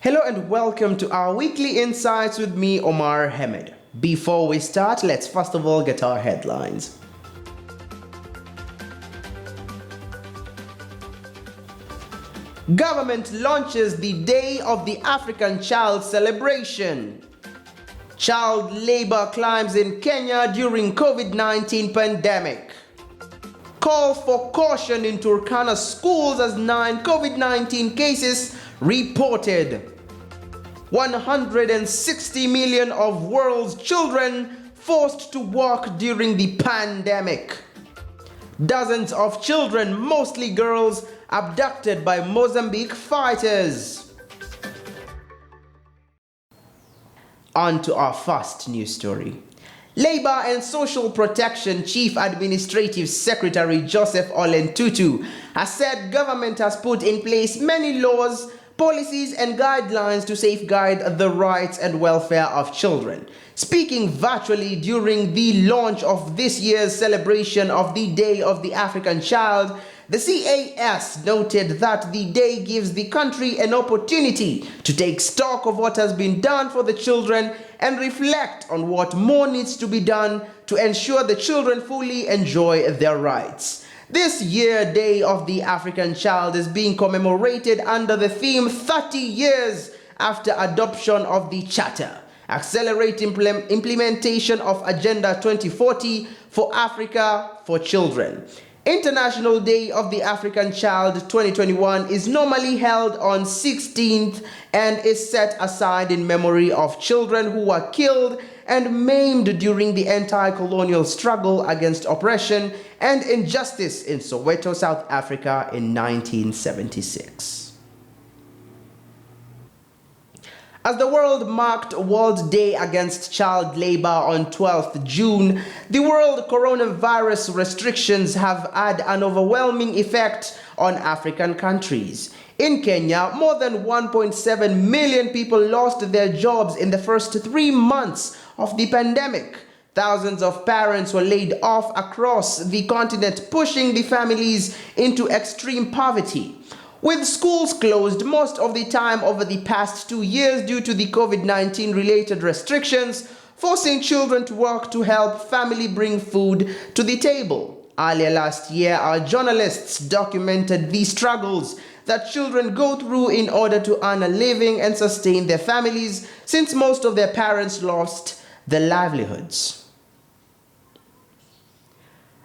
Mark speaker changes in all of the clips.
Speaker 1: Hello and welcome to our weekly insights with me, Omar Hamid. Before we start, let's first of all get our headlines. Government launches the Day of the African Child celebration. Child labor climbs in Kenya during COVID-19 pandemic. Call for caution in Turkana schools as 9 COVID-19 cases reported. 160 million of world's children forced to work during the pandemic. Dozens of children, mostly girls, abducted by Mozambique fighters. On to our first news story. Labor and Social Protection Chief Administrative Secretary Joseph Olentutu has said government has put in place many laws, policies and guidelines to safeguard the rights and welfare of children. Speaking virtually during the launch of this year's celebration of the Day of the African Child, the CAS noted that the day gives the country an opportunity to take stock of what has been done for the children and reflect on what more needs to be done to ensure the children fully enjoy their rights. This year, Day of the African Child is being commemorated under the theme 30 years after adoption of the Charter, accelerate implementation of Agenda 2040 for Africa for Children. International Day of the African Child 2021 is normally held on 16th and is set aside in memory of children who were killed and maimed during the anti-colonial struggle against oppression and injustice in Soweto, South Africa in 1976. As the world marked World Day Against Child Labor on 12th June, the world coronavirus restrictions have had an overwhelming effect on African countries. In Kenya, more than 1.7 million people lost their jobs in the first 3 months of the pandemic. Thousands of parents were laid off across the continent, pushing the families into extreme poverty. With schools closed most of the time over the past 2 years due to the COVID-19 related restrictions, forcing children to work to help family bring food to the table. Earlier last year, our journalists documented the struggles that children go through in order to earn a living and sustain their families, since most of their parents lost their livelihoods.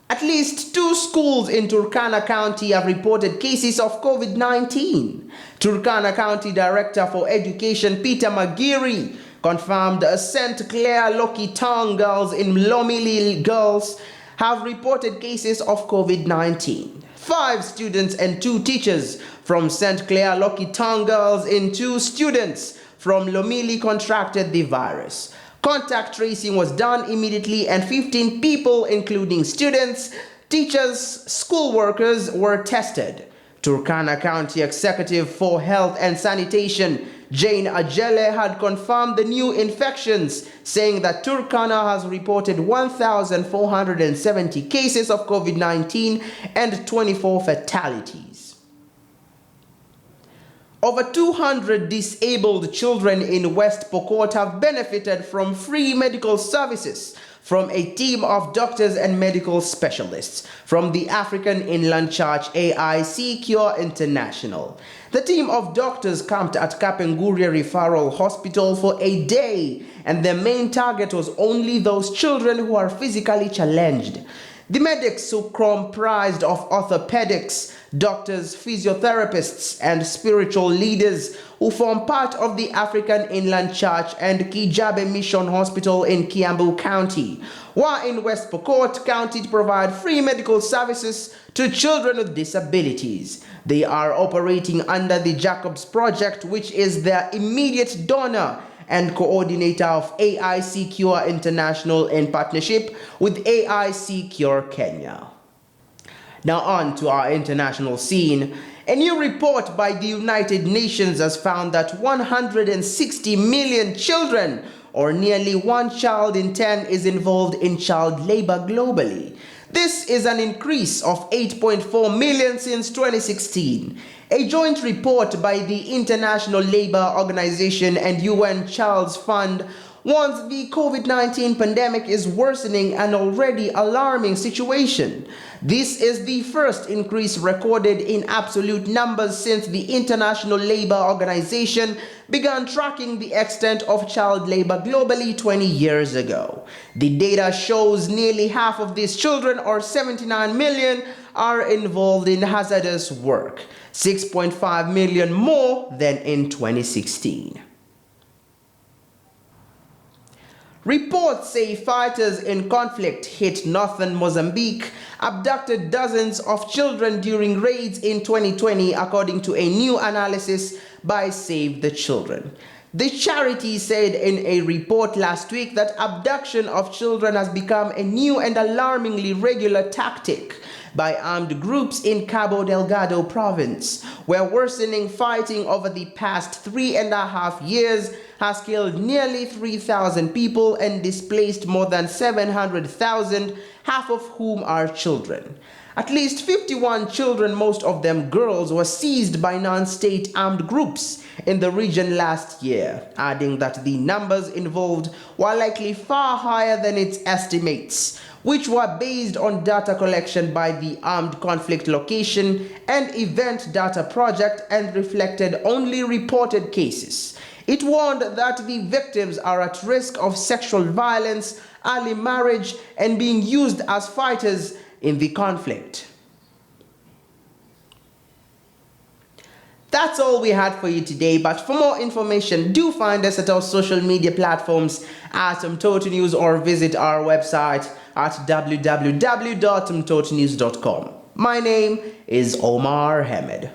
Speaker 1: At least 2 schools in Turkana County have reported cases of COVID-19. Turkana County Director for Education Peter Magiri confirmed St. Clair Lokitang girls in Lomili girls have reported cases of COVID-19. 5 students and 2 teachers from St. Clair Lokitang girls and 2 students from Lomili contracted the virus. Contact tracing was done immediately and 15 people, including students, teachers, school workers, were tested. Turkana County Executive for Health and Sanitation, Jane Ajele, had confirmed the new infections, saying that Turkana has reported 1,470 cases of COVID-19 and 24 fatalities. Over 200 disabled children in West Pokot have benefited from free medical services from a team of doctors and medical specialists from the African Inland Church AIC Cure International. The team of doctors camped at Kapenguria Referral Hospital for a day, and their main target was only those children who are physically challenged. The medics, who comprised of orthopedics, doctors, physiotherapists, and spiritual leaders who form part of the African Inland Church and Kijabe Mission Hospital in Kiambu County, were in West Pokot County to provide free medical services to children with disabilities. They are operating under the Jacobs Project, which is their immediate donor and coordinator of AIC Cure International in partnership with AIC Cure Kenya. Now on to our international scene. A new report by the United Nations has found that 160 million children, or nearly 1 child in 10, is involved in child labor globally. This is an increase of 8.4 million since 2016. A joint report by the International Labour Organization and UN Child's Fund warns the COVID-19 pandemic is worsening an already alarming situation. This is the first increase recorded in absolute numbers since the International Labour Organization began tracking the extent of child labor globally 20 years ago. The data shows nearly half of these children, or 79 million, are involved in hazardous work, 6.5 million more than in 2016. Reports say fighters in conflict hit northern Mozambique, abducted dozens of children during raids in 2020, according to a new analysis by Save the Children. The charity said in a report last week that abduction of children has become a new and alarmingly regular tactic by armed groups in Cabo Delgado province, where worsening fighting over the past 3.5 years has killed nearly 3,000 people and displaced more than 700,000, half of whom are children. At least 51 children, most of them girls, were seized by non-state armed groups in the region last year, adding that the numbers involved were likely far higher than its estimates, which were based on data collection by the Armed Conflict Location and Event Data Project and reflected only reported cases. It warned that the victims are at risk of sexual violence, early marriage, and being used as fighters in the conflict. That's all we had for you today, but for more information, do find us at our social media platforms at Mtoto News or visit our website at www.mtotonews.com. My name is Omar Hamed.